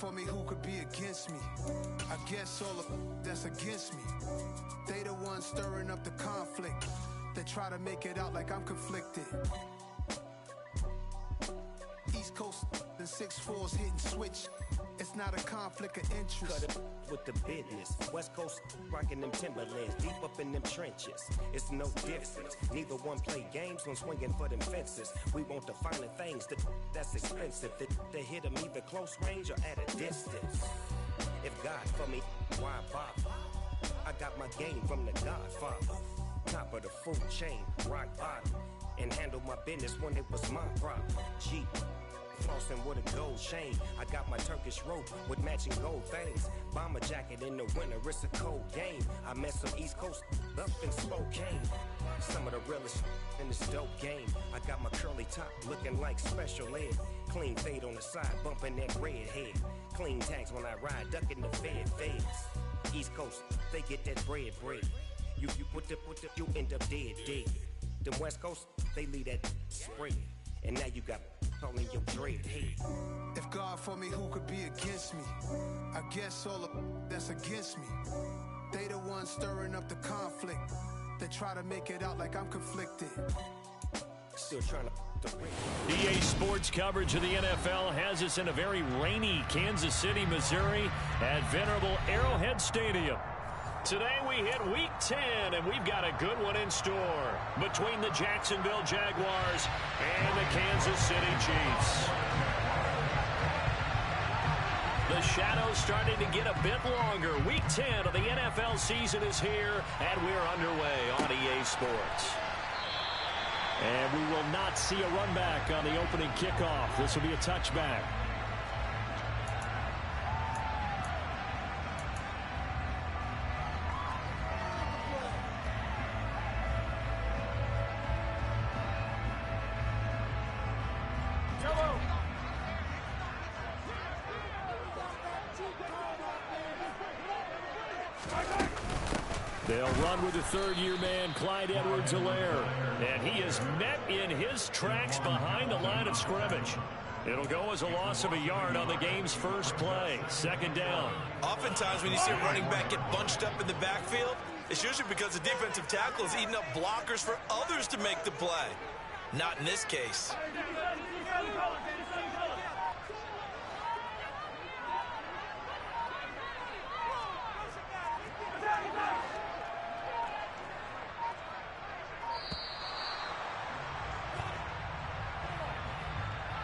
for me, who could be against me? I guess all of that's against me. They the ones stirring up the conflict. They try to make it out like I'm conflicted. East Coast and 6'4's hitting switch. It's not a conflict of interest. Cut it with the business. West Coast rocking them Timberlands, deep up in them trenches. It's no difference. Neither one play games when swinging for them fences. We want the finer things that's expensive. They hit them either close range or at a distance. If God for me, why bother? I got my game from the Godfather. Top of the food chain, rock bottom. And handle my business when it was my problem. Jeep. Flossing with a gold chain. I got my Turkish rope with matching gold things. Bomber jacket in the winter, it's a cold game. I met some East Coast up in Spokane. Some of the realest in this dope game. I got my curly top looking like special ed. Clean fade on the side, bumping that red head. Clean tags when I ride, ducking the feds. East Coast, they get that bread. You put the, you end up dead. Them West Coast, they leave that spread. And now you got calling your dread head. If God for me, who could be against me? I guess all of that's against me. They the ones stirring up the conflict. They try to make it out like I'm conflicted. Still trying to win. EA Sports coverage of the NFL has us in a very rainy Kansas City, Missouri at venerable Arrowhead Stadium. Today we hit Week 10, and we've got a good one in store between the Jacksonville Jaguars and the Kansas City Chiefs. The shadow's starting to get a bit longer. Week 10 of the NFL season is here, and we're underway on EA Sports. And we will not see a run back on the opening kickoff. This will be a touchback. They'll run with the third-year man, Clyde Edwards-Helaire. And he is met in his tracks behind the line of scrimmage. It'll go as a loss of a yard on the game's first play. Second down. Oftentimes when you see a running back get bunched up in the backfield, it's usually because the defensive tackle is eating up blockers for others to make the play. Not in this case.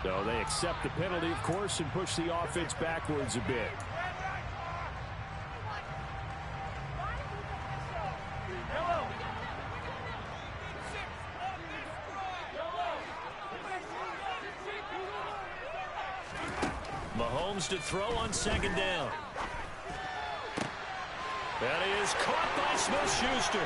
So they accept the penalty, of course, and push the offense backwards a bit. Mahomes to throw on second down. That is caught by Smith-Schuster.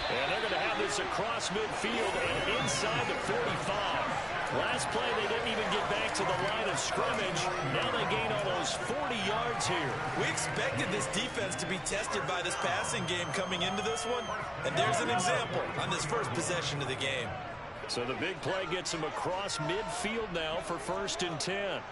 And they're going to have this across midfield and inside the 45. Last play, they didn't even get back to the line of scrimmage. Now they gain almost 40 yards here. We expected this defense to be tested by this passing game coming into this one. And there's an example on this first possession of the game. So the big play gets them across midfield now for 1st and 10.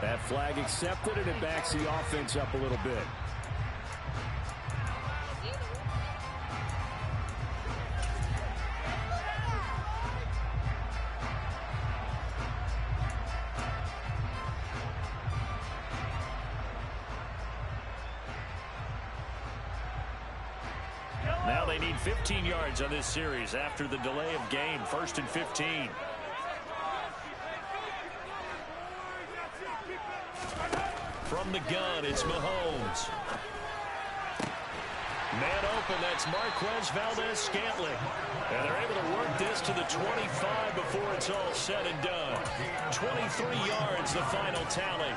That flag accepted, and it backs the offense up a little bit. Now they need 15 yards on this series after the delay of game. 1st and 15. From the gun, it's Mahomes. Man open, that's Marquez Valdez-Scantling. And they're able to work this to the 25 before it's all said and done. 23 yards, the final tally.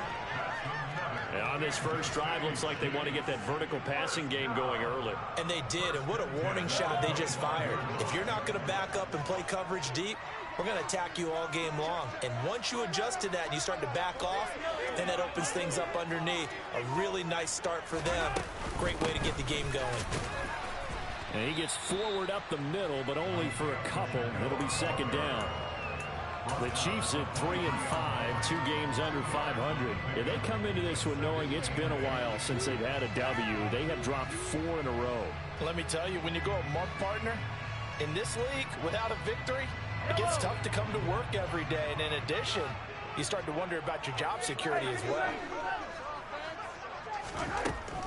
And on this first drive, looks like they want to get that vertical passing game going early. And they did, and what a warning shot they just fired. If you're not going to back up and play coverage deep, we're going to attack you all game long. And once you adjust to that and you start to back off, then that opens things up underneath. A really nice start for them. Great way to get the game going. And he gets forward up the middle, but only for a couple. It'll be second down. The Chiefs at 3-5, 2 games under 500. Yeah, they come into this one knowing it's been a while since they've had a W. They have dropped 4 in a row. Let me tell you, when you go a month, partner, in this league, without a victory, it gets tough to come to work every day. And in addition, you start to wonder about your job security as well.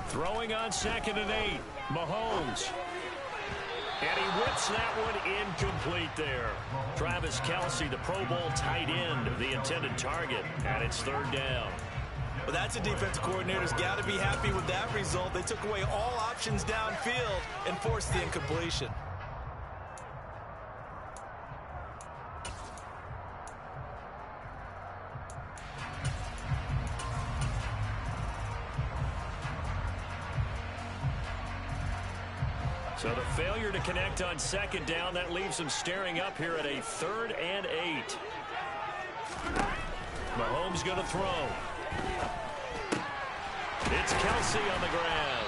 Throwing on 2nd and 8, Mahomes. And he whips that one incomplete there. Travis Kelce, the Pro Bowl tight end, the intended target, and it's 3rd down. Well, that's a defensive coordinator's got to be happy with that result. They took away all options downfield and forced the incompletion. So the failure to connect on 2nd down, that leaves them staring up here at a 3rd and 8. Mahomes going to throw. It's Kelce on the ground.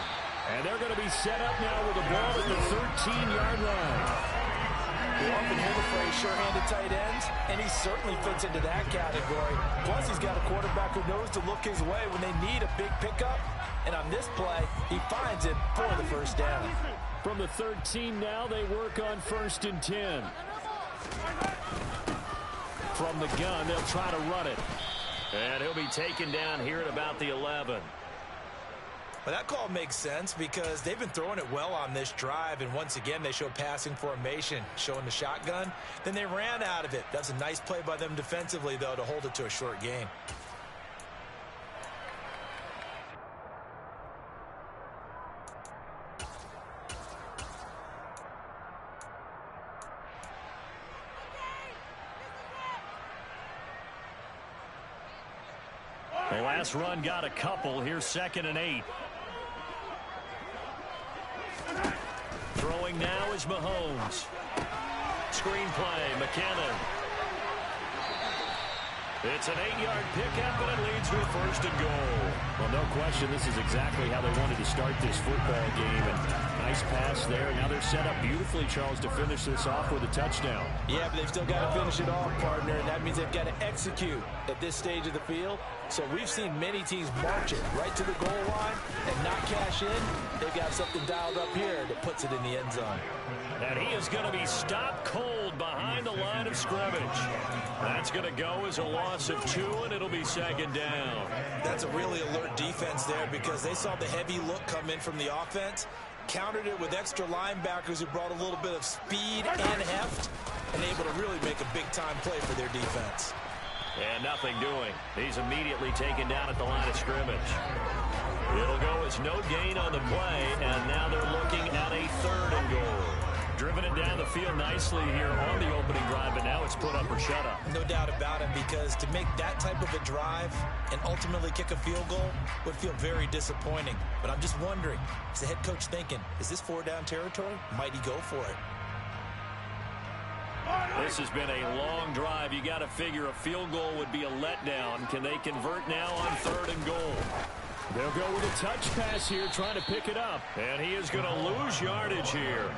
And they're going to be set up now with the ball at the 13-yard line. We often hear the phrase sure-handed tight ends, and he certainly fits into that category. Plus, he's got a quarterback who knows to look his way when they need a big pickup. And on this play, he finds it for the 1st down. From the 13 now, they work on 1st and 10. From the gun, they'll try to run it. And he'll be taken down here at about the 11. Well, that call makes sense because they've been throwing it well on this drive, and once again, they show passing formation, showing the shotgun. Then they ran out of it. That's a nice play by them defensively, though, to hold it to a short gain. The last run got a couple. Here's 2nd and 8. Throwing now is Mahomes. Screen play, McKinnon. It's an 8-yard pickup, and it leads to a 1st and goal. Well, no question, this is exactly how they wanted to start this football game. And nice pass there. Now they're set up beautifully, Charles, to finish this off with a touchdown. Yeah, but they've still got to finish it off, partner, and that means they've got to execute at this stage of the field. So we've seen many teams march it right to the goal line and not cash in. They've got something dialed up here that puts it in the end zone. And he is going to be stopped cold behind the line of scrimmage. That's going to go as a loss of 2, and it'll be 2nd down. That's a really alert defense there because they saw the heavy look come in from the offense, countered it with extra linebackers who brought a little bit of speed and heft, and able to really make a big-time play for their defense. And nothing doing. He's immediately taken down at the line of scrimmage. It'll go as no gain on the play, and now they're looking at a 3rd and goal. Driven it down the field nicely here on the opening drive, but now it's put up or shut up. No doubt about it, because to make that type of a drive and ultimately kick a field goal would feel very disappointing. But I'm just wondering, is the head coach thinking, is this 4-down territory? Might he go for it? This has been a long drive. You got to figure a field goal would be a letdown. Can they convert now on 3rd and goal? They'll go with a touch pass here, trying to pick it up. And he is going to lose yardage here.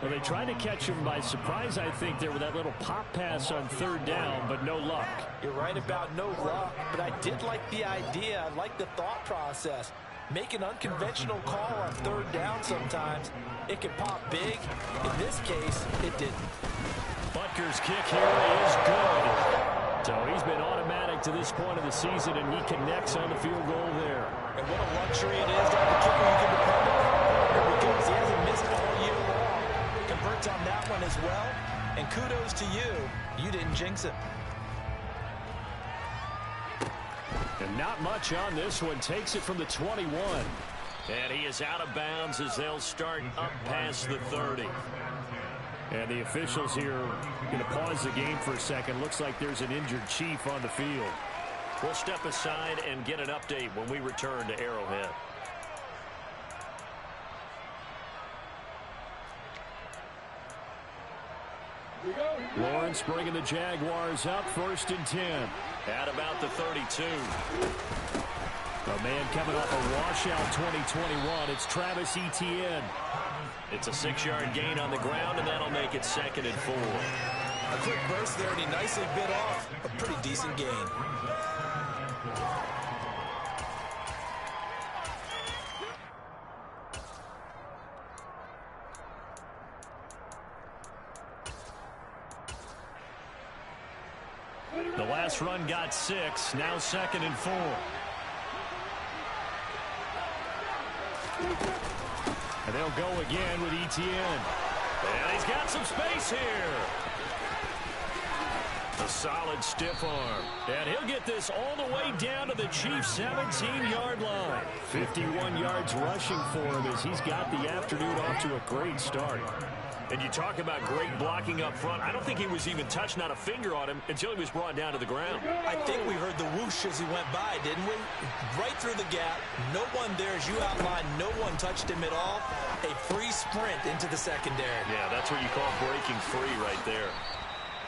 Well, they tried to catch him by surprise, I think, there with that little pop pass on 3rd down, but no luck. You're right about no luck, but I did like the idea. I like the thought process. Make an unconventional call on 3rd down sometimes. It can pop big. In this case, it didn't. Butker's kick here is good. So he's been automatic to this point of the season, and he connects on the field goal there. And what a luxury it is to have a kicker you can depend on, because he hasn't missed all year long. Converts on that one as well, and kudos to you. You didn't jinx it. And not much on this one. Takes it from the 21. And he is out of bounds as they'll start up past the 30. And the officials here going to pause the game for a second. Looks like there's an injured Chief on the field. We'll step aside and get an update when we return to Arrowhead. Lawrence bringing the Jaguars up 1st and 10 at about the 32. A man coming off a washout 2021. It's Travis Etienne. It's a 6-yard gain on the ground, and that'll make it 2nd and 4. A quick burst there, and he nicely bit off a pretty decent gain. The last run got 6, now 2nd and 4. And they'll go again with Etienne. And he's got some space here. A solid stiff arm. And he'll get this all the way down to the Chiefs' 17-yard line. 51 yards rushing for him as he's got the afternoon off to a great start. And you talk about great blocking up front. I don't think he was even touched, not a finger on him, until he was brought down to the ground. I think we heard the whoosh as he went by, didn't we? Right through the gap. No one there, as you outlined. No one touched him at all. A free sprint into the secondary. Yeah, that's what you call breaking free right there.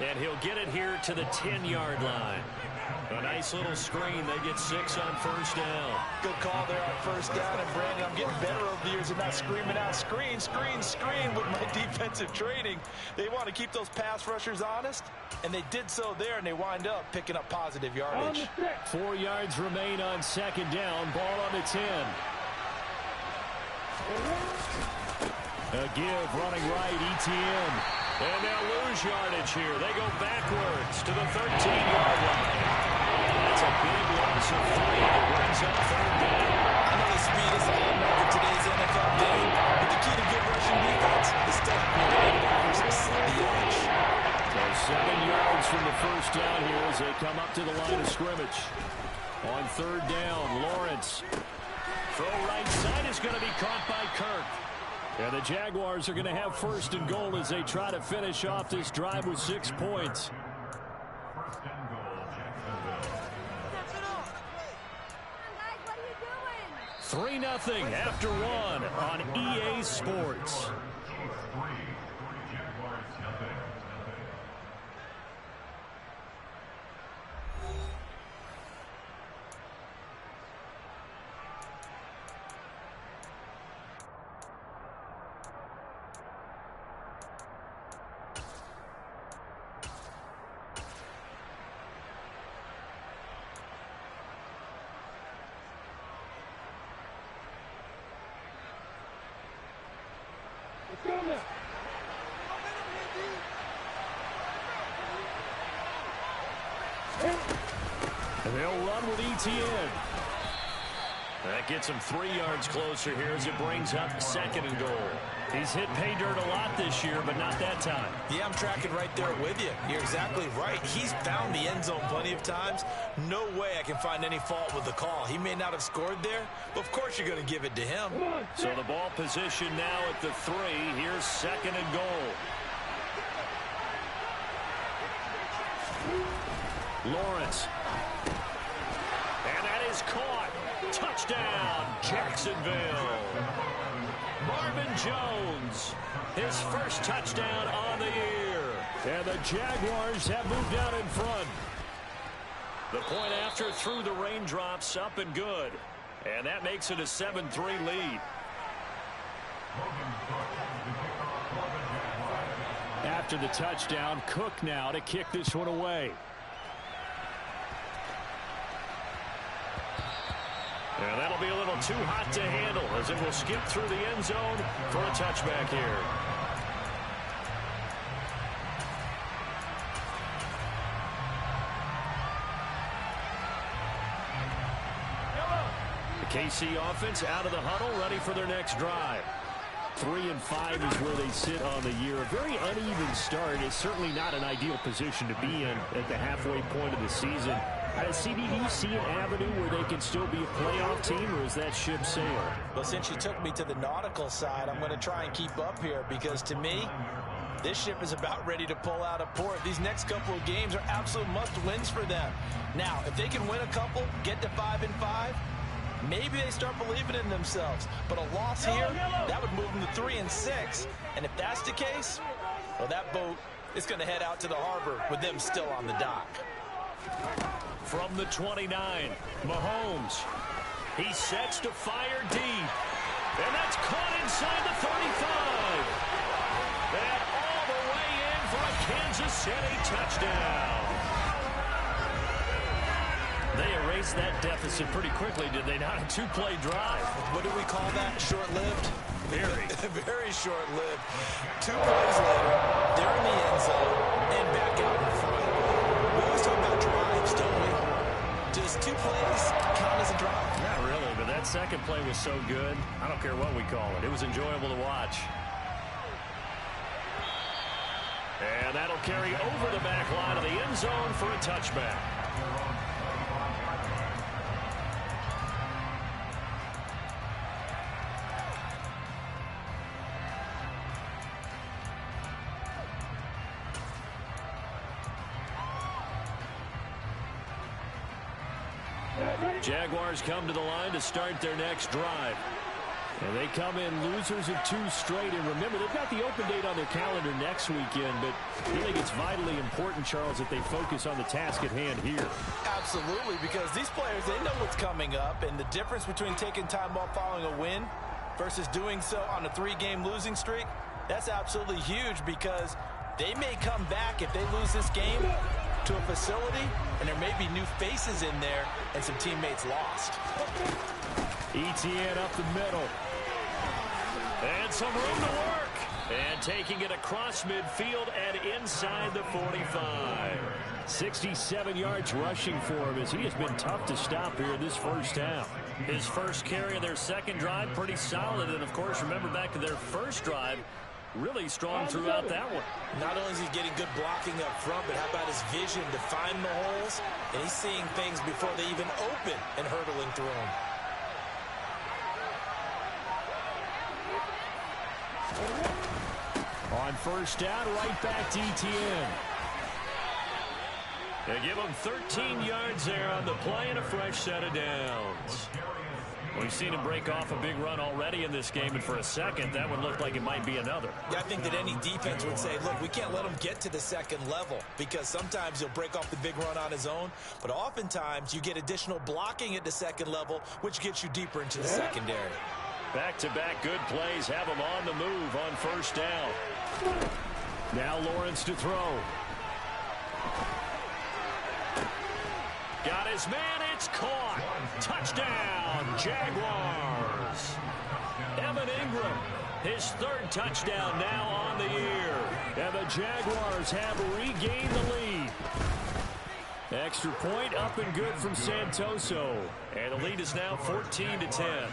And he'll get it here to the 10-yard line. A nice little screen. They get 6 on 1st down. Good call there on 1st down. And, Brandon, I'm getting better over the years and not screaming out, screen, screen, screen with my defensive training. They want to keep those pass rushers honest, and they did so there, and they wind up picking up positive yardage. 4 yards remain on 2nd down. Ball on the 10. A give running right, Etienne. And they'll lose yardage here. They go backwards to the 13-yard line. That's a big loss of 3. It brings up 3rd down. I know the speed is a hallmark of today's NFL game, but the key to good rushing defense is still having the linebackers set the edge. So 7 yards from the 1st down here as they come up to the line of scrimmage. On 3rd down, Lawrence. Throw right side is going to be caught by Kirk. And the Jaguars are going to have 1st and goal as they try to finish off this drive with 6 points. 3-0 after 1 on EA Sports. And they'll run with Etienne. That gets him 3 yards closer here as it brings up 2nd and goal. He's hit pay dirt a lot this year, but not that time. Yeah, I'm tracking right there with you. You're exactly right. He's found the end zone plenty of times. No way I can find any fault with the call. He may not have scored there, but of course you're going to give it to him. So the ball position now at the 3. Here's 2nd and goal. Lawrence. And that is caught. Touchdown, Jacksonville. Marvin Jones, his first touchdown on the year. And the Jaguars have moved out in front. The point after through the raindrops, up and good. And that makes it a 7-3 lead. After the touchdown, Cook now to kick this one away. And that'll be a little too hot to handle as it will skip through the end zone for a touchback here. The KC offense out of the huddle, ready for their next drive. 3-5 is where they sit on the year. A very uneven start. It's certainly not an ideal position to be in at the halfway point of the season. CD, do you see an avenue where they can still be a playoff team, or is that ship sailed? Well, since you took me to the nautical side, I'm going to try and keep up here because, to me, this ship is about ready to pull out of port. These next couple of games are absolute must-wins for them. Now, if they can win a couple, get to 5-5, maybe they start believing in themselves. But a loss here, that would move them to 3-6. And if that's the case, well, that boat it's going to head out to the harbor with them still on the dock. From the 29, Mahomes. He sets to fire deep. And that's caught inside the 35. And all the way in for a Kansas City touchdown. They erased that deficit pretty quickly, did they not? A two-play drive. What do we call that? Short-lived? Very. Very short-lived. 2 plays later, they're in the end zone and back out in front. We always talk about drives, don't we? Does 2 plays count as a drive? Not really, but that second play was so good. I don't care what we call it. It was enjoyable to watch. And that'll carry over the back line of the end zone for a touchback. Jaguars come to the line to start their next drive. And they come in losers of 2 straight. And remember, they've got the open date on their calendar next weekend. But I think it's vitally important, Charles, that they focus on the task at hand here. Absolutely, because these players, they know what's coming up. And the difference between taking time off following a win versus doing so on a 3-game losing streak, that's absolutely huge, because they may come back if they lose this game to a facility, and there may be new faces in there and some teammates lost. ETN up the middle. And some room to work. And taking it across midfield and inside the 45. 67 yards rushing for him, as he has been tough to stop here in this first half. His first carry of their second drive, pretty solid. And, of course, remember back to their first drive, really strong throughout that one. Not only is he getting good blocking up front, but how about his vision to find the holes? And he's seeing things before they even open and hurdling through them. On first down, right back to ETN. They give him 13 yards there on the play and a fresh set of downs. We've seen him break off a big run already in this game, and for a second, that would look like it might be another. Yeah, I think that any defense would say, look, we can't let him get to the second level, because sometimes he'll break off the big run on his own, but oftentimes you get additional blocking at the second level, which gets you deeper into the secondary. Back-to-back good plays have him on the move on first down. Now Lawrence to throw. Got his man, it's caught. Touchdown, Jaguars. Evan Ingram, his 3rd touchdown now on the year. And the Jaguars have regained the lead. Extra point up and good from Santoso. And the lead is now 14-10.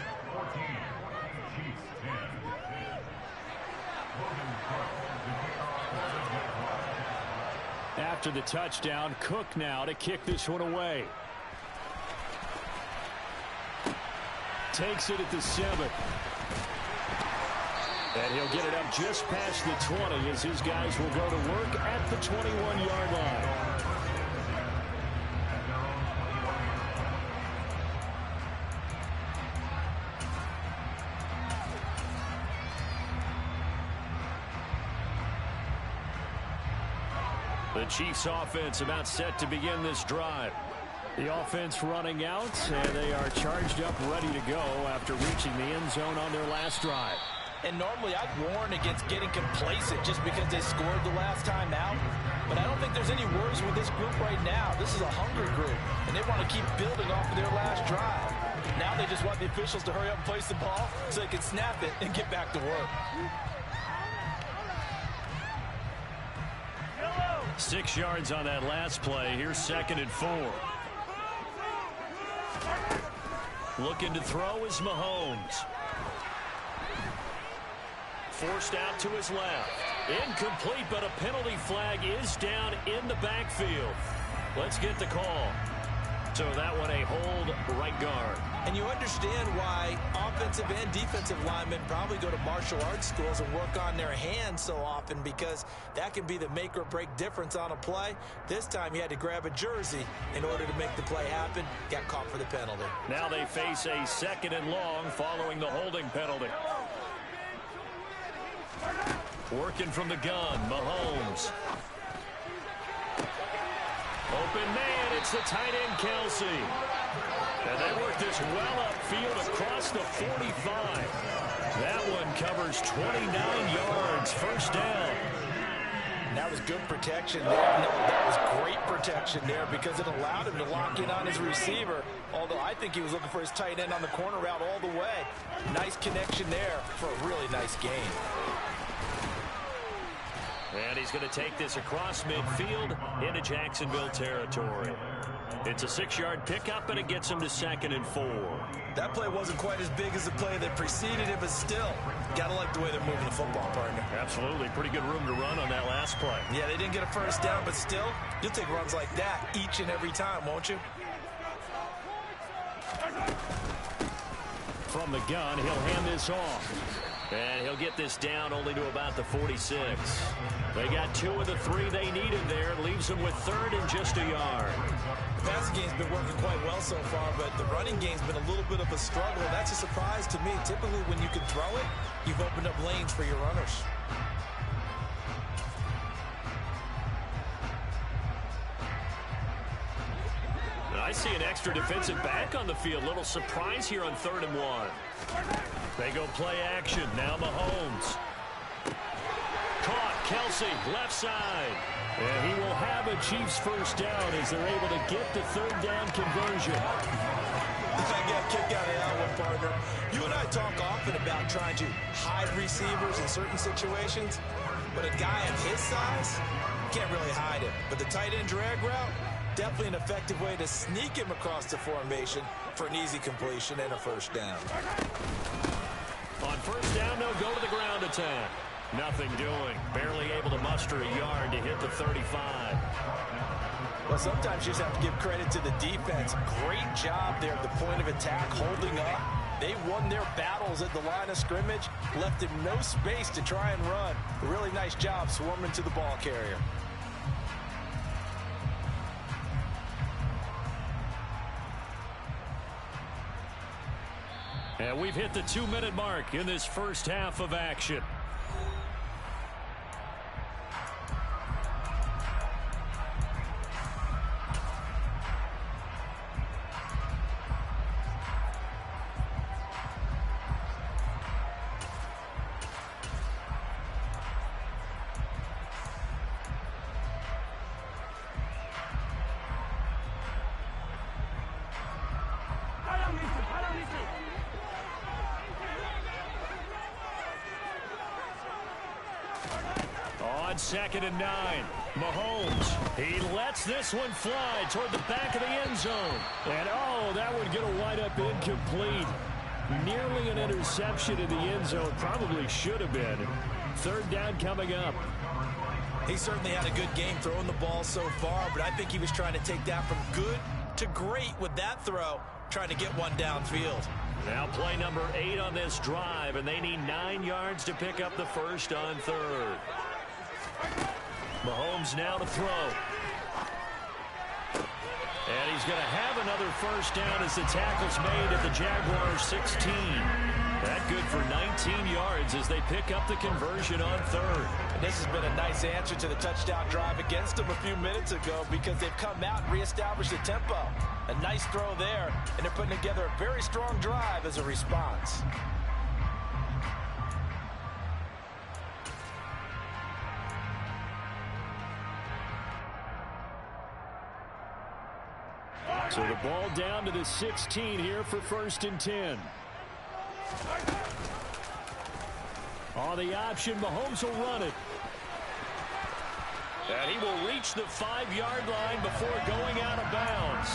After the touchdown, Cook now to kick this one away. Takes it at the 7. And he'll get it up just past the 20 as his guys will go to work at the 21-yard line. The Chiefs offense about set to begin this drive. The offense running out, and they are charged up, ready to go after reaching the end zone on their last drive. And normally I'd warn against getting complacent just because they scored the last time out. But I don't think there's any worries with this group right now. This is a hungry group, and they want to keep building off of their last drive. Now they just want the officials to hurry up and place the ball so they can snap it and get back to work. 6 yards on that last play. Here's 2nd and 4. Looking to throw is Mahomes. Forced out to his left. Incomplete, but a penalty flag is down in the backfield. Let's get the call. So that one a hold, right guard. And you understand why offensive and defensive linemen probably go to martial arts schools and work on their hands so often, because that can be the make or break difference on a play. This time he had to grab a jersey in order to make the play happen. Got caught for the penalty. Now they face a 2nd and long following the holding penalty. Working from the gun, Mahomes. Open man, it's the tight end, Kelsey. And they work this well upfield across the 45. That one covers 29 yards, first down. That was good protection there. No, that was great protection there because it allowed him to lock in on his receiver. Although I think he was looking for his tight end on the corner route all the way. Nice connection there for a really nice gain. And he's going to take this across midfield into Jacksonville territory. It's a 6-yard pickup, and it gets him to 2nd and 4. That play wasn't quite as big as the play that preceded it, but still, got to like the way they're moving the football, partner. Absolutely. Pretty good room to run on that last play. Yeah, they didn't get a first down, but still, you'll take runs like that each and every time, won't you? From the gun, he'll hand this off. And he'll get this down only to about the 46. They got 2 of the 3 they needed there. Leaves them with 3rd and just a yard. The passing game's been working quite well so far, but the running game's been a little bit of a struggle. That's a surprise to me. Typically, when you can throw it, you've opened up lanes for your runners. I see an extra defensive back on the field. Little surprise here on 3rd and 1. They go play action. Now Mahomes. Caught. Kelsey, left side. And he will have a Chiefs first down as they're able to get the 3rd down conversion. I got kicked out of that one, partner. You and I talk often about trying to hide receivers in certain situations, but a guy of his size can't really hide him. But the tight end drag route, definitely an effective way to sneak him across the formation for an easy completion and a first down. On first down, they'll go to the ground attack. Nothing doing. Barely able to muster a yard to hit the 35. Well, sometimes you just have to give credit to the defense. Great job there at the point of attack, holding up. They won their battles at the line of scrimmage, left him no space to try and run. A really nice job swarming to the ball carrier. And we've hit the 2-minute mark in this first half of action. On 2nd and 9, Mahomes. He lets this one fly toward the back of the end zone. And, oh, that would get a wind-up incomplete. Nearly an interception in the end zone. Probably should have been. 3rd down coming up. He certainly had a good game throwing the ball so far, but I think he was trying to take that from good to great with that throw, trying to get one downfield. Now play number 8 on this drive, and they need 9 yards to pick up the first on 3rd. Mahomes now to throw. And he's going to have another first down as the tackle's made at the Jaguars 16. That good for 19 yards as they pick up the conversion on 3rd. And this has been a nice answer to the touchdown drive against them a few minutes ago because they've come out and reestablished the tempo. A nice throw there, and they're putting together a very strong drive as a response. So the ball down to the 16 here for 1st and 10. On the option, Mahomes will run it. And he will reach the 5-yard line before going out of bounds.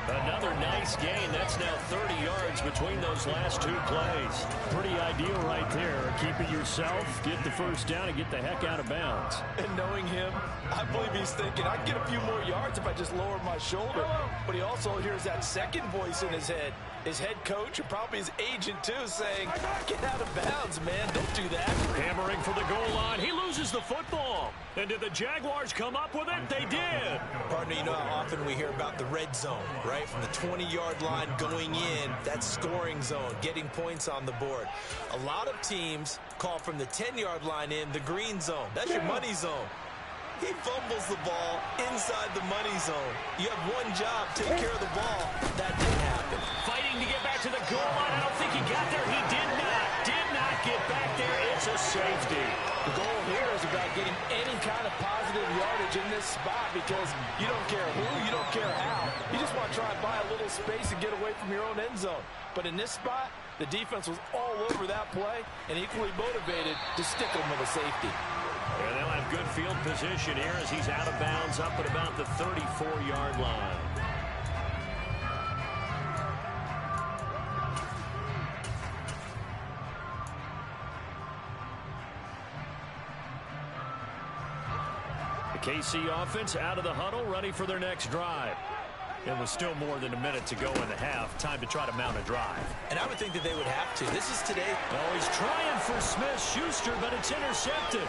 Another nice gain. That's now 30 yards between those last 2 plays. Pretty ideal right there. Keep it yourself, get the first down, and get the heck out of bounds. And knowing him, I believe he's thinking, I can get a few more yards if I just lower my shoulder. But he also hears that second voice in his head. His head coach, and probably his agent too, saying, get out of bounds, man. Don't do that. Hammering for the goal line. He loses the football. And did the Jaguars come up with it? They did. Partner, you know how often we hear about the red zone, right? From the 20-yard line going in, that scoring zone, getting points on the board. A lot of teams call from the 10-yard line in the green zone. That's your money zone. He fumbles the ball inside the money zone. You have one job, take care of the ball. That didn't happen. Fighting to get back to the goal line. I don't think he got there. He did not get back there. It's a safety. The goal here is about getting any kind of positive yardage in this spot because you don't care who, you don't care how. You just want to try and buy a little space and get away from your own end zone. But in this spot, the defense was all over that play and equally motivated to stick him with a safety. And they'll have good field position here as he's out of bounds up at about the 34-yard line. The KC offense out of the huddle, ready for their next drive. It was still more than a minute to go in the half. Time to try to mount a drive. And I would think that they would have to. This is today. Oh, he's trying for Smith-Schuster, but it's intercepted.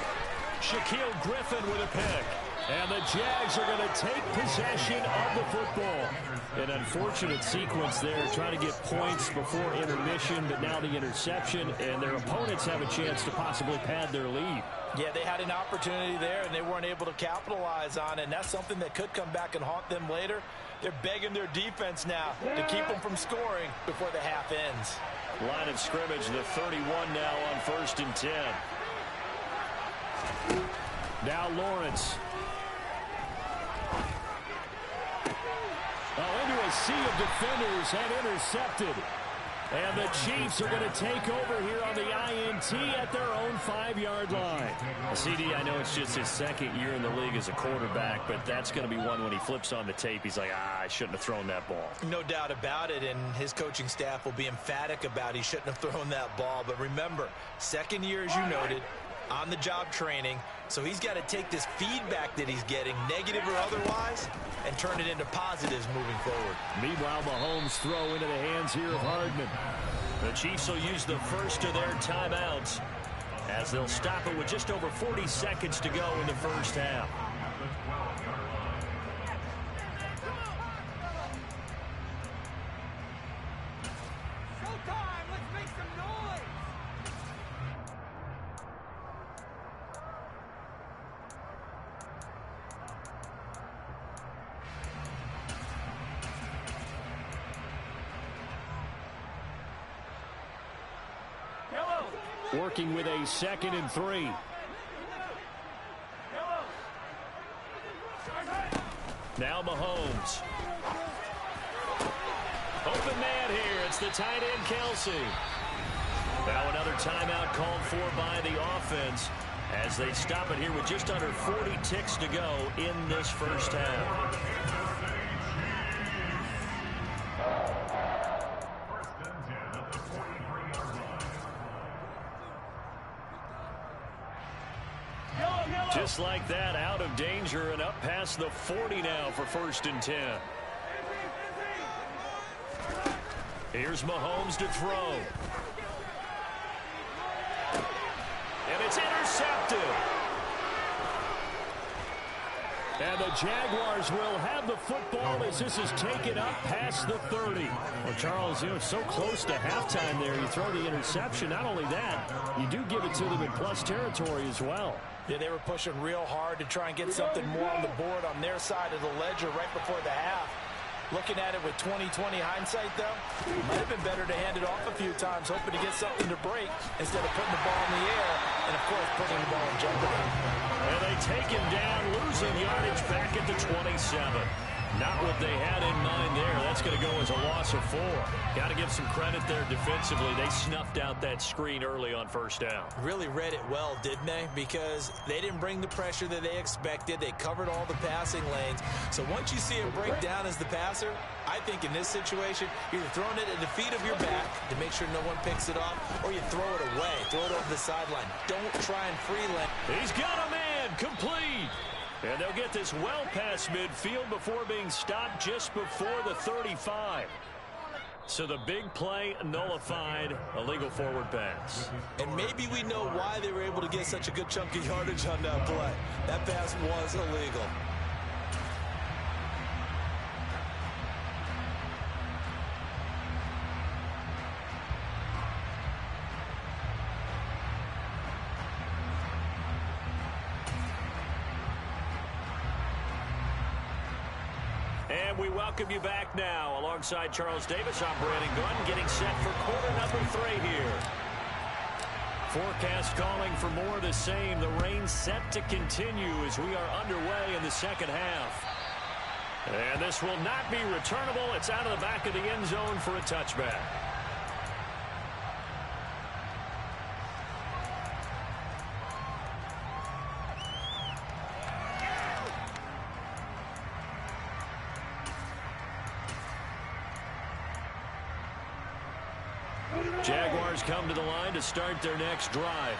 Shaquille Griffin with a pick. And the Jags are going to take possession of the football. An unfortunate sequence there, trying to get points before intermission, but now the interception, and their opponents have a chance to possibly pad their lead. Yeah, they had an opportunity there, and they weren't able to capitalize on it, and that's something that could come back and haunt them later. They're begging their defense now to keep them from scoring before the half ends. Line of scrimmage, the 31 now on 1st and 10. Now Lawrence. Into a sea of defenders and intercepted. And the Chiefs are going to take over here on the INT at their own 5-yard line. CD, I know it's just his second year in the league as a quarterback, but that's going to be one when he flips on the tape. He's like, I shouldn't have thrown that ball. No doubt about it, and his coaching staff will be emphatic about he shouldn't have thrown that ball. But remember, second year, as you noted, on-the-job training. So he's got to take this feedback that he's getting, negative or otherwise, and turn it into positives moving forward. Meanwhile, Mahomes throw into the hands here of Hardman. The Chiefs will use the first of their timeouts as they'll stop it with just over 40 seconds to go in the first half. Working with a 2nd and 3. Now Mahomes. Open man here. It's the tight end, Kelsey. Now another timeout called for by the offense as they stop it here with just under 40 ticks to go in this first half. Just like that, out of danger and up past the 40 now for 1st and 10. Here's Mahomes to throw. And it's intercepted. And the Jaguars will have the football as this is taken up past the 30. Well, Charles, you know, so close to halftime there. You throw the interception. Not only that, you do give it to them in plus territory as well. Yeah, they were pushing real hard to try and get something more on the board on their side of the ledger right before the half. Looking at it with 20/20 hindsight, though, it might have been better to hand it off a few times, hoping to get something to break instead of putting the ball in the air and, of course, putting the ball in jeopardy. And they take him down, losing yardage back at the 27. Not what they had in mind there. That's going to go as a loss of 4. Got to give some credit there defensively. They snuffed out that screen early on first down. Really read it well, didn't they? Because they didn't bring the pressure that they expected. They covered all the passing lanes. So once you see it break down as the passer, I think in this situation, you're throwing it at the feet of your back to make sure no one picks it off, or you throw it away. Throw it over the sideline. Don't try and freelance. He's got a man complete. And they'll get this well past midfield before being stopped just before the 35. So the big play nullified, illegal forward pass. And maybe we know why they were able to get such a good chunk of yardage on that play. That pass was illegal. And we welcome you back now. Alongside Charles Davis, I'm Brandon Gunn, getting set for quarter number 3 here. Forecast calling for more of the same. The rain set to continue as we are underway in the second half. And this will not be returnable. It's out of the back of the end zone for a touchback. Jaguars come to the line to start their next drive.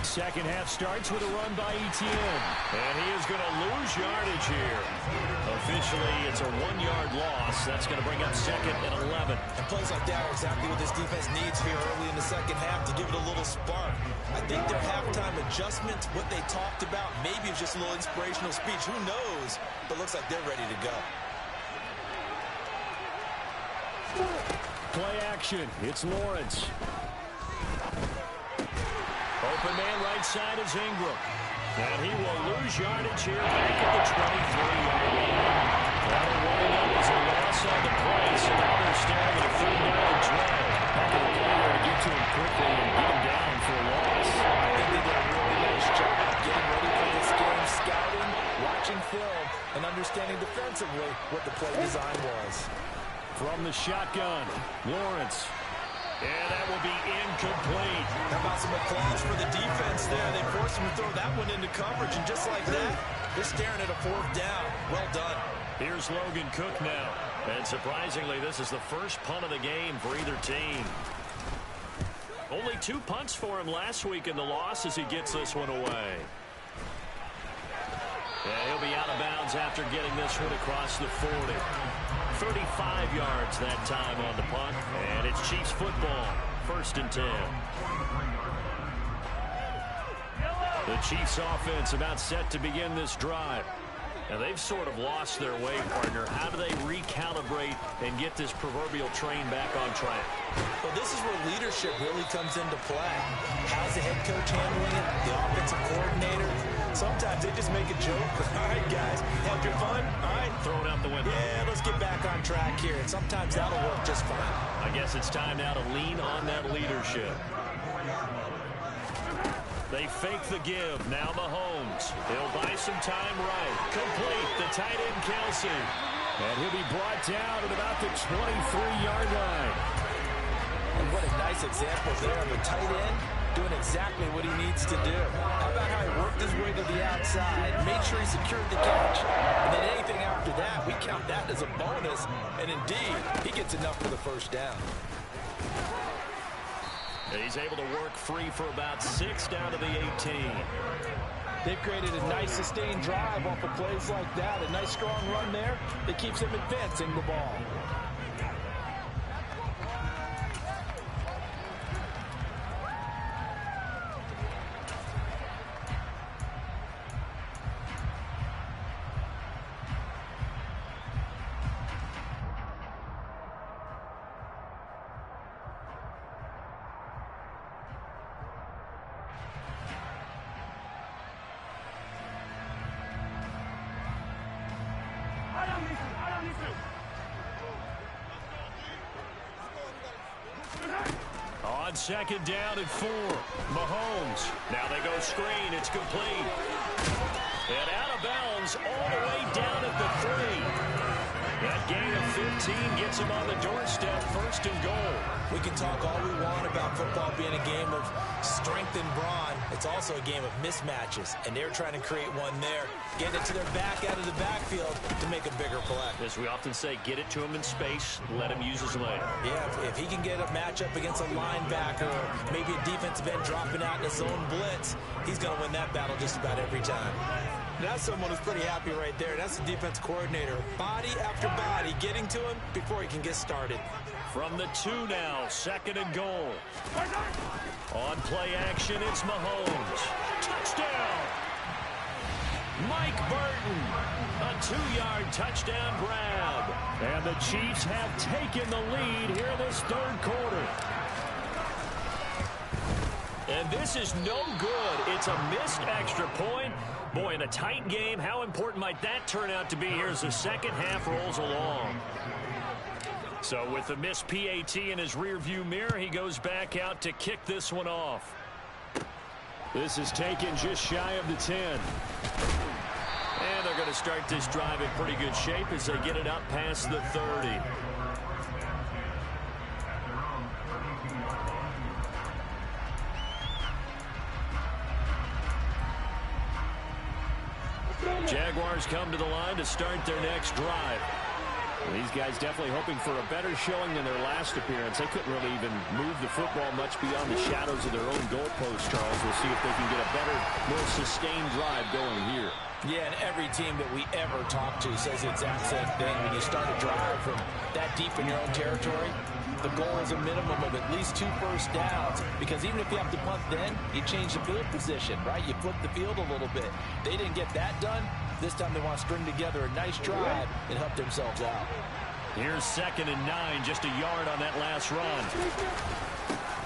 Second half starts with a run by Etienne. And he is going to lose yardage here. Officially, it's a 1-yard loss. That's going to bring up 2nd and 11. And plays like that are exactly what this defense needs here early in the second half to give it a little spark. I think their halftime adjustment, what they talked about, maybe it's just a little inspirational speech. Who knows? But looks like they're ready to go. Play action. It's Lawrence. Open man right side is Ingram. And he will lose yardage here back at the 23-yard line. That'll wind up as a loss on the play, so now they're staring at a 3rd-down drive. Back in the play there to get to him quickly and get him down for a loss. I think they did a really nice job getting ready for this game, scouting, watching film, and understanding defensively what the play design was. From the shotgun, Lawrence. And that will be incomplete. How about some applause for the defense there? They forced him to throw that one into coverage, and just like that, they're staring at a 4th down. Well done. Here's Logan Cook now. And surprisingly, this is the first punt of the game for either team. Only 2 punts for him last week in the loss as he gets this one away. Yeah, he'll be out of bounds after getting this one across the 40. 35 yards that time on the punt, and it's Chiefs football, 1st and 10. The Chiefs offense about set to begin this drive. Now, they've sort of lost their way, partner. How do they recalibrate and get this proverbial train back on track? Well, this is where leadership really comes into play. How's the head coach handling it? The offensive coordinator? Sometimes they just make a joke. All right, guys, have your fun? All right. Throw it out the window. Yeah, let's get back on track here. And sometimes that'll work just fine. I guess it's time now to lean on that leadership. They fake the give. Now Mahomes. He'll buy some time right. Complete. The tight end, Kelsey. And he'll be brought down at about the 23-yard line. And what a nice example there of a tight end doing exactly what he needs to do. How about how he worked his way to the outside, made sure he secured the catch, and then anything after that, we count that as a bonus, and indeed, he gets enough for the 1st down. He's able to work free for about 6 down to the 18. They've created a nice sustained drive off of plays like that. A nice strong run there that keeps them advancing the ball. On 2nd down and 4. Mahomes. Now they go screen. It's complete. And out of bounds all the way down at the 3. That gain of 15 gets him on the doorstep, 1st and goal. We can talk all we want about football being a game of strength and brawn. It's also a game of mismatches, and they're trying to create one there, getting it to their back out of the backfield to make a bigger play. As we often say, get it to him in space, let him use his leg. Yeah, if he can get a matchup against a linebacker or maybe a defensive end dropping out in a zone blitz, he's going to win that battle just about every time. That's someone who's pretty happy right there. That's the defense coordinator. Body after body getting to him before he can get started. From the 2 now, 2nd and goal. On play action, it's Mahomes. Touchdown! Mike Burton. A 2-yard touchdown grab. And the Chiefs have taken the lead here this 3rd quarter. And this is no good. It's a missed extra point. Boy, in a tight game, how important might that turn out to be here as the second half rolls along? So with the missed PAT in his rearview mirror, he goes back out to kick this one off. This is taken just shy of the 10. And they're going to start this drive in pretty good shape as they get it up past the 30. Jaguars come to the line to start their next drive. These guys definitely hoping for a better showing than their last appearance. They couldn't really even move the football much beyond the shadows of their own goalposts, Charles. We'll see if they can get a better, more sustained drive going here. Yeah, and every team that we ever talk to says the exact same thing. When you start a drive from that deep in your own territory, the goal is a minimum of at least 2 first downs, because even if you have to punt then, you change the field position, right? You flip the field a little bit. They didn't get that done. This time they want to string together a nice drive and help themselves out. Here's 2nd and 9, just a yard on that last run.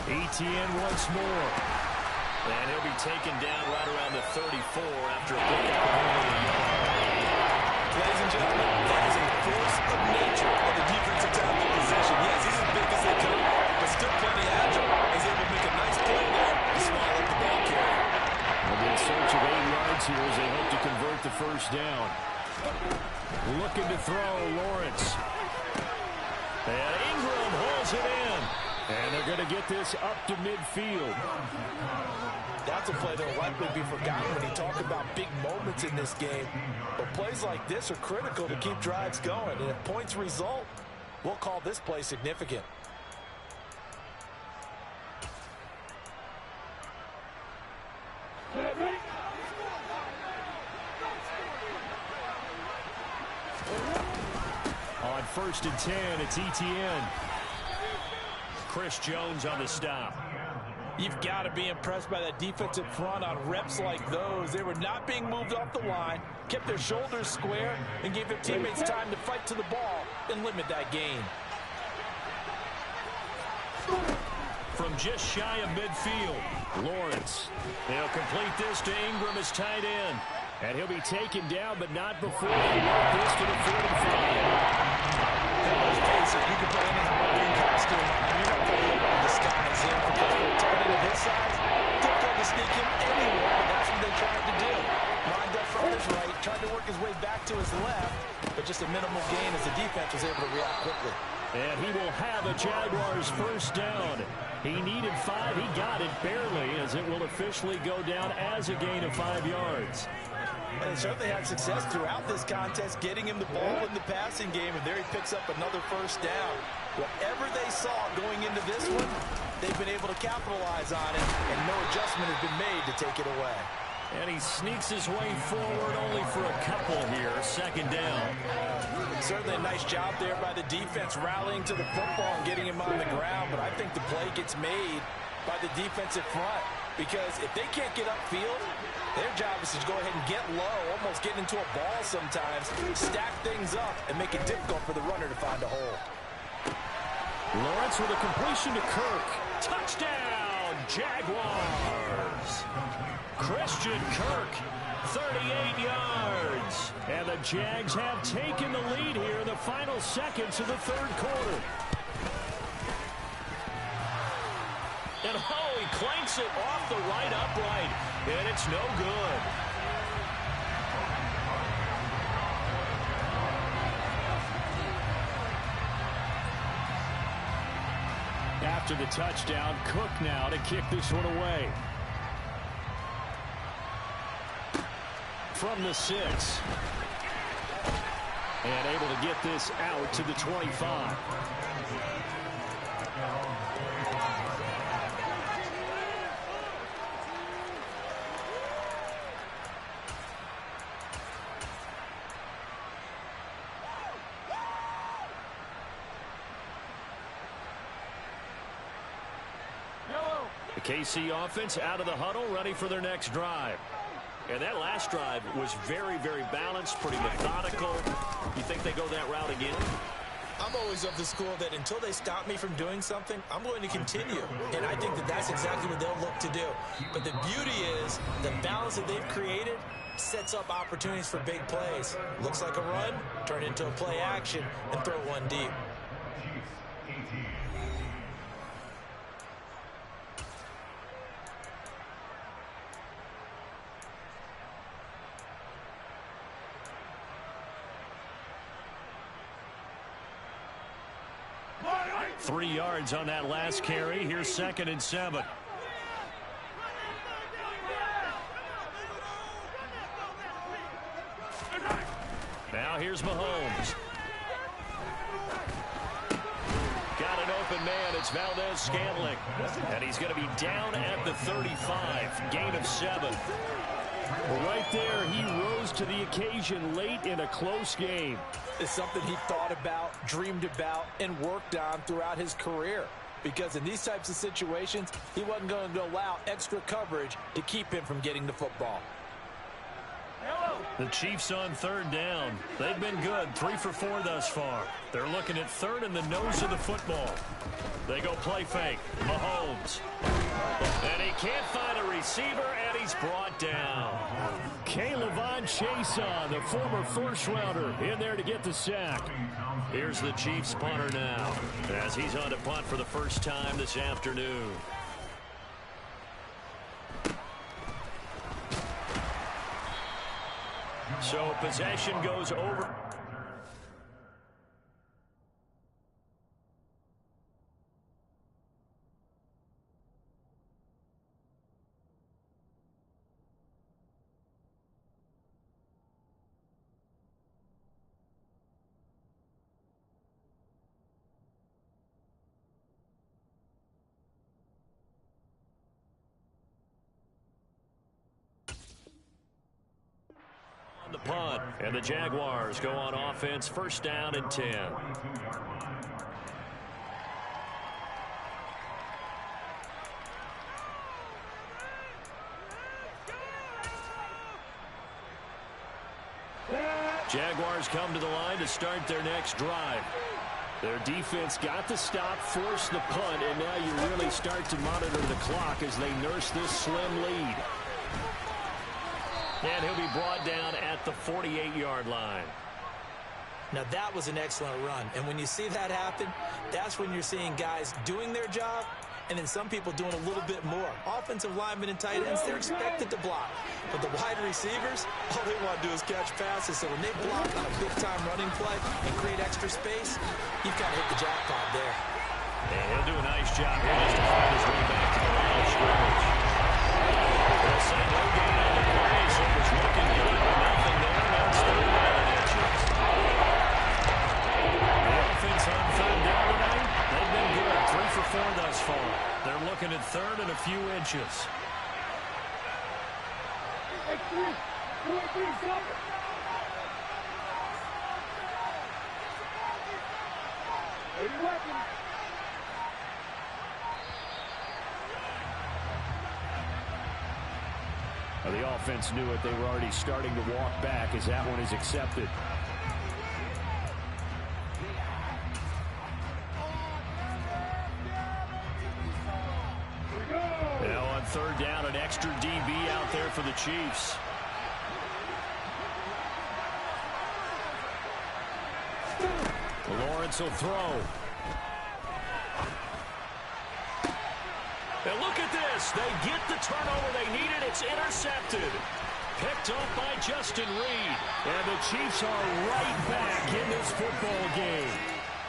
Etienne once more. And he'll be taken down right around the 34 after a pickup of only a yard. Ladies and gentlemen, that is a force of nature of the defensive tackle position. Yes, he's as big as they come, but still plenty agile. He's able to make a nice play there to swallow up the ball carrier. They'll be in search of 8 yards here as they hope to convert the first down. Looking to throw, Lawrence. And Ingram hauls it in. And they're going to get this up to midfield. That's a play that will likely be forgotten when you talk about big moments in this game. But plays like this are critical to keep drives going. And if points result, we'll call this play significant. On 1st and 10, it's Etienne. Chris Jones on the stop. You've got to be impressed by that defensive front on reps like those. They were not being moved off the line, kept their shoulders square, and gave their teammates time to fight to the ball and limit that gain. From just shy of midfield, Lawrence. They'll complete this to Ingram as tight end. And he'll be taken down, but not before they work this to the 45. Let's face it, you can put any Halloween costume on. You're not going to be able to disguise him, because for a tight end of his size, difficult to sneak him anywhere, and that's what they tried to do. Lined up from his right, tried to work his way back to his left, but just a minimal gain as the defense was able to react quickly. And he will have a Jaguars first down. He needed 5. He got it barely, as it will officially go down as a gain of 5 yards. And they certainly had success throughout this contest, getting him the ball in the passing game, and there he picks up another first down. Whatever they saw going into this one, they've been able to capitalize on it, and no adjustment has been made to take it away. And he sneaks his way forward only for a couple here. 2nd down. Certainly a nice job there by the defense, rallying to the football and getting him on the ground, but I think the play gets made by the defensive front, because if they can't get upfield, their job is to go ahead and get low, almost get into a ball sometimes, stack things up, and make it difficult for the runner to find a hole. Lawrence with a completion to Kirk. Touchdown, Jaguars. Christian Kirk, 38 yards. And the Jags have taken the lead here in the final seconds of the 3rd quarter. And he clanks it off the right upright, and it's no good. After the touchdown, Cook now to kick this one away. From the 6. And able to get this out to the 25. The KC offense out of the huddle, ready for their next drive. And that last drive was very, very balanced, pretty methodical. You think they go that route again? I'm I'm always of the school that until they stop me from doing something, I'm going to continue. And I think that that's exactly what they'll look to do. But the beauty is the balance that they've created sets up opportunities for big plays. Looks like a run, turn into a play action, and throw one deep. Three yards on that last carry. Here's 2nd and 7. Now here's Mahomes. Got an open man. It's Valdez-Scantling. And he's going to be down at the 35. Gain of 7. Right there, he rose to the occasion late in a close game. It's something he thought about, dreamed about, and worked on throughout his career. Because in these types of situations, he wasn't going to allow extra coverage to keep him from getting the football. The Chiefs on 3rd down. They've been good, 3 for 4 thus far. They're looking at 3rd in the nose of the football. They go play fake. Mahomes. And he can't find a receiver, and he's brought down. K'Lavon Chason, the former first-rounder, in there to get the sack. Here's the Chiefs punter now, as he's on to punt for the first time this afternoon. So possession goes over. The punt, and the Jaguars go on offense, 1st down and 10. Jaguars come to the line to start their next drive. Their defense got the stop, forced the punt, and now you really start to monitor the clock as they nurse this slim lead. And he'll be brought down at the 48-yard line. Now that was an excellent run. And when you see that happen, that's when you're seeing guys doing their job and then some people doing a little bit more. Offensive linemen and tight ends, they're expected to block. But the wide receivers, all they want to do is catch passes. So when they block on a big-time running play and create extra space, you've got to hit the jackpot there. And he'll do a nice job here just to find his way back to the line of scrimmage. They'll say no gain on the play, so it was looking good, but nothing there. Now it's 39 inches. The offense on 3rd down tonight, they've been good. 3 for 4 thus far. They're looking at 3rd and a few inches. Well, the offense knew it. They were already starting to walk back as that one is accepted. Now on 3rd down, an extra DB out there for the Chiefs. Lawrence will throw. And look at this. They get the turnover they needed. It's intercepted. Picked up by Justin Reed. And the Chiefs are right back in this football game.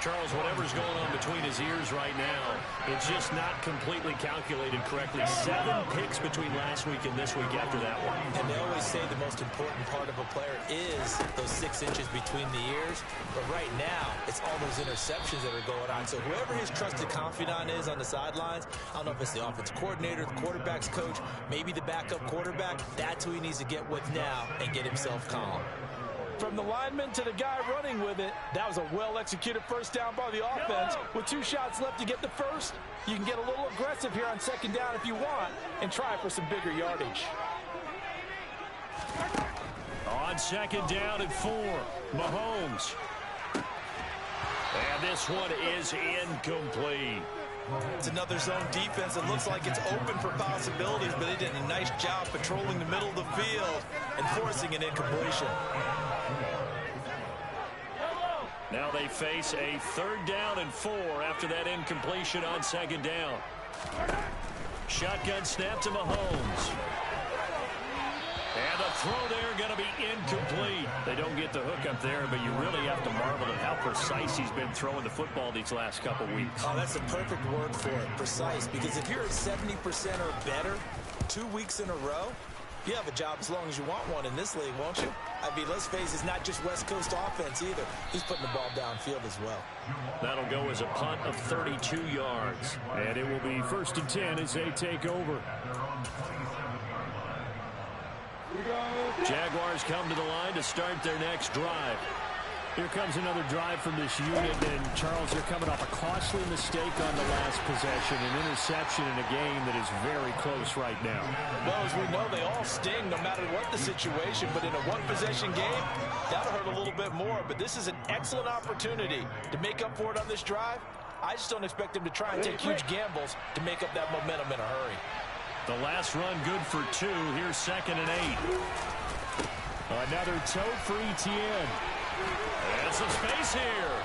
Charles, whatever's going on between his ears right now, it's just not completely calculated correctly. 7 picks between last week and this week after that one. And they always say the most important part of a player is those 6 inches between the ears. But right now, it's all those interceptions that are going on. So whoever his trusted confidant is on the sidelines, I don't know if it's the offensive coordinator, the quarterback's coach, maybe the backup quarterback, that's who he needs to get with now and get himself calm. From the lineman to the guy running with it, that was a well-executed first down by the offense. With 2 shots left to get the first, you can get a little aggressive here on 2nd down if you want and try for some bigger yardage. On 2nd down and 4, Mahomes. And this one is incomplete. It's another zone defense. It looks like it's open for possibilities, but they did a nice job patrolling the middle of the field and forcing an incompletion. Now they face a 3rd down and 4 after that incompletion on 2nd down. Shotgun snap to Mahomes. And the throw there going to be incomplete. They don't get the hook up there, but you really have to marvel at how precise he's been throwing the football these last couple weeks. Oh, that's a perfect word for it, precise. Because if you're at 70% or better 2 weeks in a row, you have a job as long as you want one in this league, won't you? I mean, let's face it, it's not just West Coast offense either. He's putting the ball downfield as well. That'll go as a punt of 32 yards. And it will be 1st and 10 as they take over. Jaguars come to the line to start their next drive. Here comes another drive from this unit, and Charles, they're coming off a costly mistake on the last possession, an interception in a game that is very close right now. Well, as we know, they all sting no matter what the situation, but in a one-possession game, that'll hurt a little bit more. But this is an excellent opportunity to make up for it on this drive. I just don't expect them to try and take huge gambles to make up that momentum in a hurry. The last run good for 2. Here's 2nd and 8. Another tote for Etienne. And some space here.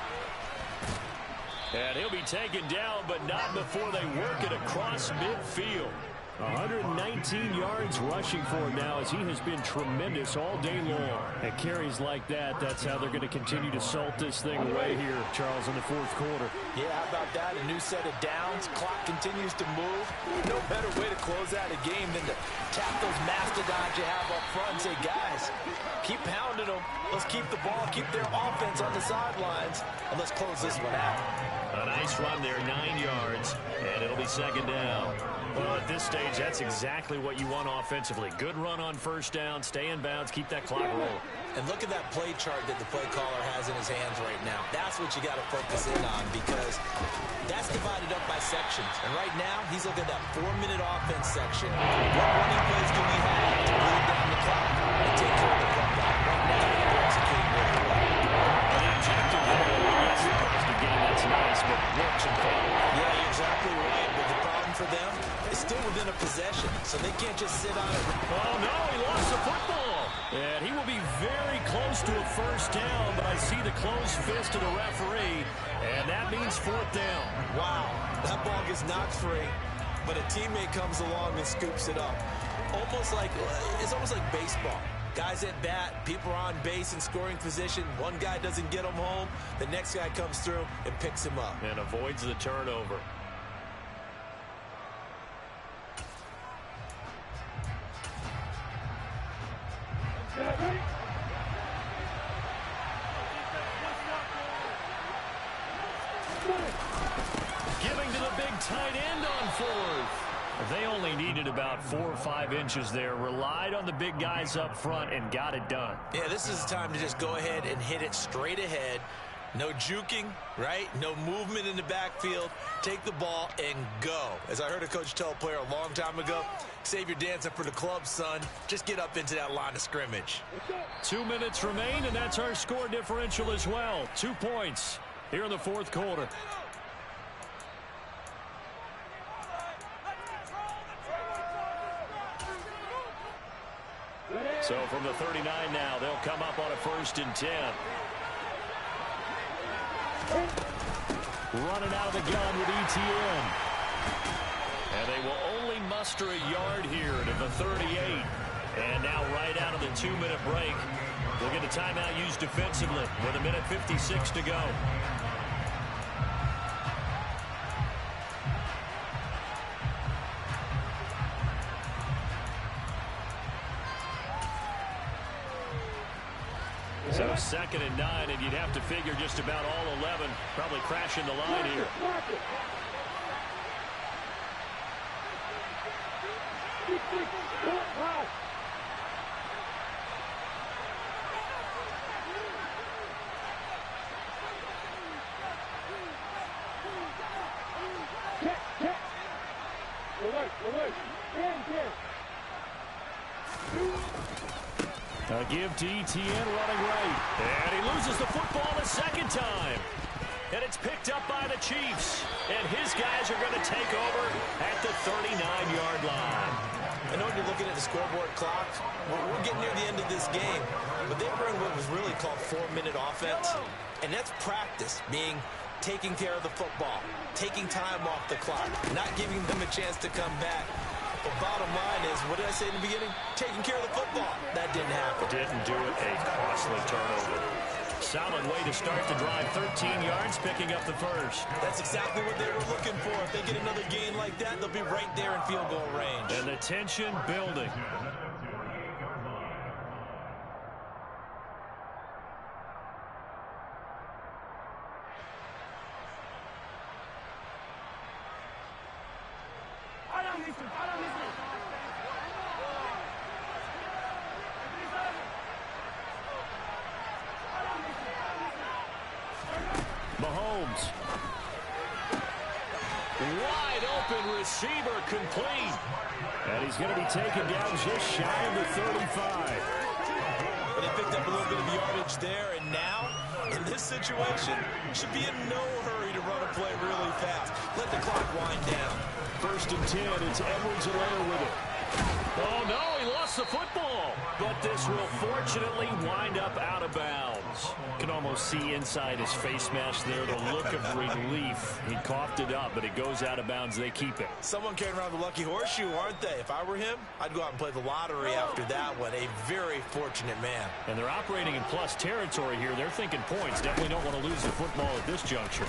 And he'll be taken down, but not before they work it across midfield. 119 yards rushing for him now as he has been tremendous all day long. And carries like that, that's how they're going to continue to salt this thing away here, Charles, in the 4th quarter. Yeah, how about that? A new set of downs. Clock continues to move. No better way to close out a game than to tap those mastodons you have up front and say, guys, keep pounding them. Let's keep the ball, keep their offense on the sidelines, and let's close this one out. A nice run there, 9 yards, and it'll be 2nd down. Well, at this stage, that's exactly what you want offensively. Good run on 1st down, stay in bounds, keep that clock rolling. And look at that play chart that the play caller has in his hands right now. That's what you got to focus in on because that's divided up by sections. And right now, he's looking at that 4-minute offense section. What running plays do we have to bleed down the clock and take care of the comeback? Right now, they're executing really well. The objective there, yes, the positive game, that's nice, but works in favor. Yeah, you're exactly right. But the problem for them is still within a possession, so they can't just sit on it. Oh, no, he lost the football. And he will be very close to a 1st down, but I see the closed fist of the referee, and that means 4th down. Wow, that ball gets knocked free, but a teammate comes along and scoops it up. It's almost like baseball. Guys at bat, people are on base in scoring position. One guy doesn't get him home, the next guy comes through and picks him up. And avoids the turnover. Giving to the big tight end on 4th. They only needed about 4 or 5 inches there. Relied on the big guys up front and got it done. Yeah, this is the time to just go ahead and hit it straight ahead. No juking, right? No movement in the backfield. Take the ball and go. As I heard a coach tell a player a long time ago, save your dancing for the club, son. Just get up into that line of scrimmage. 2 minutes remain, and that's our score differential as well. 2 points here in the 4th quarter. So from the 39 now, they'll come up on a 1st and 10. Running out of the gun with Etienne. And they will only muster a yard here to the 38. And now right out of the 2-minute break, we'll get a timeout used defensively with 1:56 to go. So 2nd and 9, and you'd have to figure just about all 11 probably crashing the line here. A give to Etienne running right. And he loses the football a 2nd time. and it's picked up by the Chiefs. And his guys are going to take over at the 39-yard line. I know you're looking at the scoreboard clock. We're getting near the end of this game, but they were in what was really called 4-minute offense, and that's practice, meaning taking care of the football, taking time off the clock, not giving them a chance to come back. But bottom line is, what did I say in the beginning? Taking care of the football. That didn't happen. Didn't do it. A costly turnover. Solid way to start the drive. 13 yards, picking up the first. That's exactly what they were looking for. If they get another gain like that, they'll be right there in field goal range. And the tension building. Mahomes. Wide open receiver complete. And he's going to be taken down just shy of the 35. But they picked up a little bit of yardage there, and now, in this situation, should be in no hurry to run a play really fast. Let the clock wind down. 1st and 10, it's Edwards-Helaire with it. Oh, no, he lost the football. But this will fortunately wind up out of bounds. You can almost see inside his face mask there the look of relief. He coughed it up, but it goes out of bounds. They keep it. Someone carrying around the lucky horseshoe, aren't they? If I were him, I'd go out and play the lottery after that one. A very fortunate man. And they're operating in plus territory here. They're thinking points. Definitely don't want to lose the football at this juncture.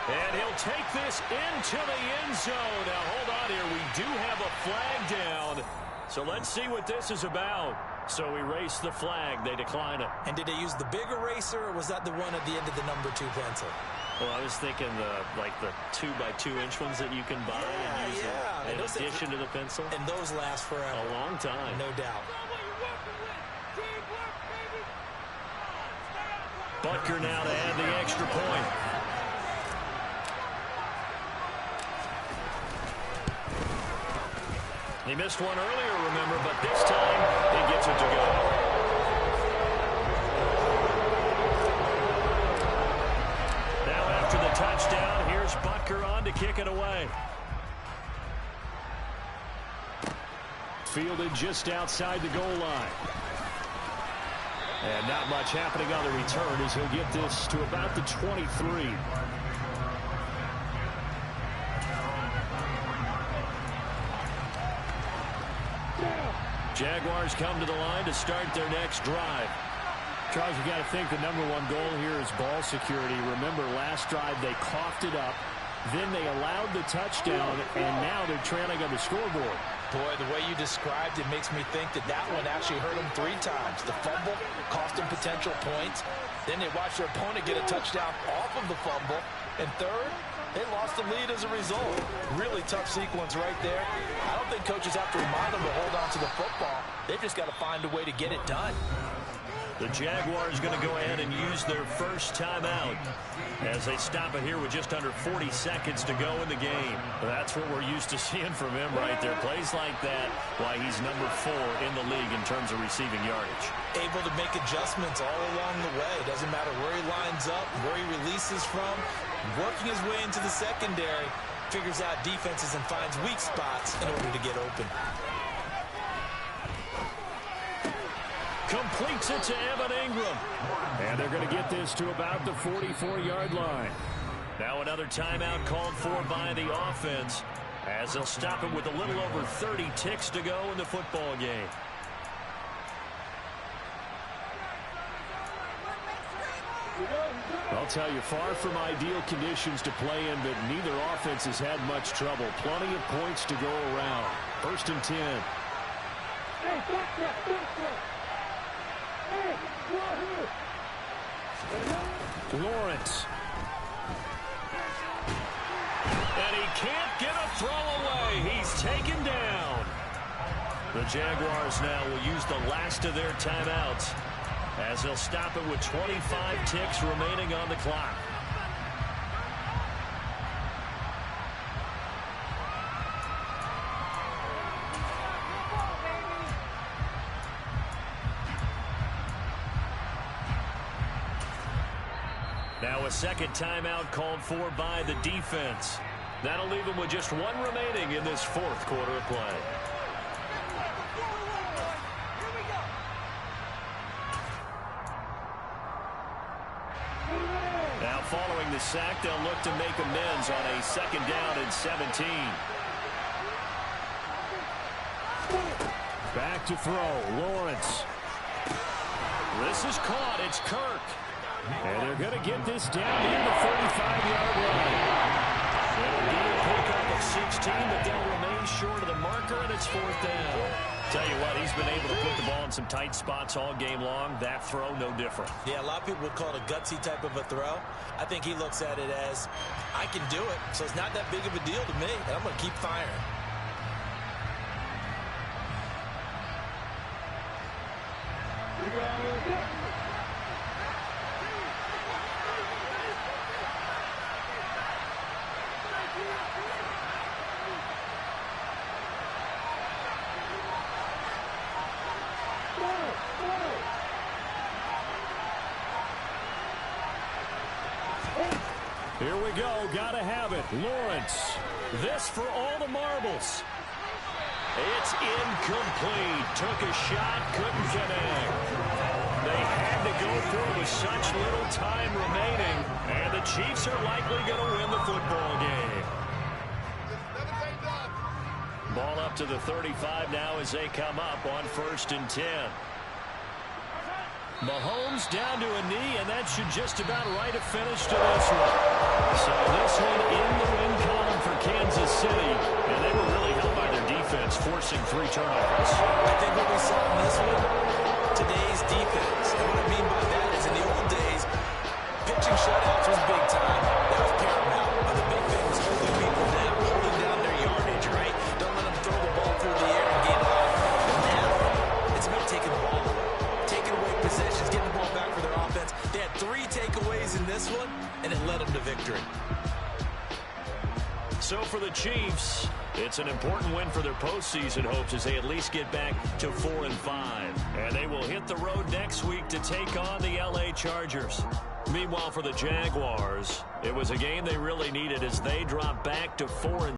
And he'll take this into the end zone. Now, hold on here. We do have a flag down. So let's see what this is about. So erase the flag. They decline it. And did they use the big eraser, or was that the one at the end of the number 2 pencil? Well, I was thinking the 2x2-inch ones that you can buy and use in addition to the pencil. And those last forever. A long time. No doubt. Butker now to add the extra point. He missed one earlier, remember, but this time he gets it to go. Now after the touchdown, here's Butker on to kick it away. Fielded just outside the goal line. And not much happening on the return as he'll get this to about the 23. Jaguars come to the line to start their next drive. Charles, you got to think the #1 goal here is ball security. Remember, last drive they coughed it up, then they allowed the touchdown, and now they're trailing on the scoreboard. Boy, the way you described it makes me think that one actually hurt them 3 times. The fumble cost them potential points. Then they watched their opponent get a touchdown off of the fumble. And third, they lost the lead as a result. Really tough sequence right there. I don't think coaches have to remind them to hold on to the football. They've just got to find a way to get it done. The Jaguars going to go ahead and use their first timeout as they stop it here with just under 40 seconds to go in the game. That's what we're used to seeing from him right there. Plays like that, why he's #4 in the league in terms of receiving yardage. Able to make adjustments all along the way. Doesn't matter where he lines up, where he releases from. Working his way into the secondary, figures out defenses and finds weak spots in order to get open. Completes it to Evan Ingram. And they're going to get this to about the 44-yard line. Now another timeout called for by the offense as they'll stop it with a little over 30 ticks to go in the football game. I'll tell you, far from ideal conditions to play in, but neither offense has had much trouble. Plenty of points to go around. 1st and 10. Lawrence. And he can't get a throw away. He's taken down. The Jaguars now will use the last of their timeouts as they'll stop it with 25 ticks remaining on the clock. So a second timeout called for by the defense. That'll leave them with just one remaining in this fourth quarter of play. Now following the sack, they'll look to make amends on a second down and 17. Back to throw, Lawrence. This is caught. It's Kirk. And they're going to get this down near the 35-yard line. It'll be a pickup of 16, but they'll remain short of the marker, and it's fourth down. Tell you what, he's been able to put the ball in some tight spots all game long. That throw, no different. Yeah, a lot of people would call it a gutsy type of a throw. I think he looks at it as, I can do it, so it's not that big of a deal to me, and I'm going to keep firing. Here we go. Gotta have it. Lawrence. This for all the marbles. It's incomplete. Took a shot, couldn't connect. They had to go through with such little time remaining, and the Chiefs are likely going to win the football game. Ball up to the 35 now as they come up on 1st and 10. Mahomes down to a knee, and that should just about write a finish to this one. So this one in the win column for Kansas City, and they were really helped by their defense, forcing 3 turnovers. I think what we saw in this one, today's defense. And what I mean by that is in the old days, pitching shutouts was big time. That was paramount. But the big thing was holding people down, holding down their yardage, right? Don't let them throw the ball through the air and get it off. But now, it's about taking the ball away. Taking away possessions, getting the ball back for their offense. They had 3 takeaways in this one, and it led them to victory. So for the Chiefs, it's an important win for their postseason hopes as they at least get back to 4-5. And they will hit the road next week to take on the LA Chargers. Meanwhile, for the Jaguars, it was a game they really needed as they drop back to 4-.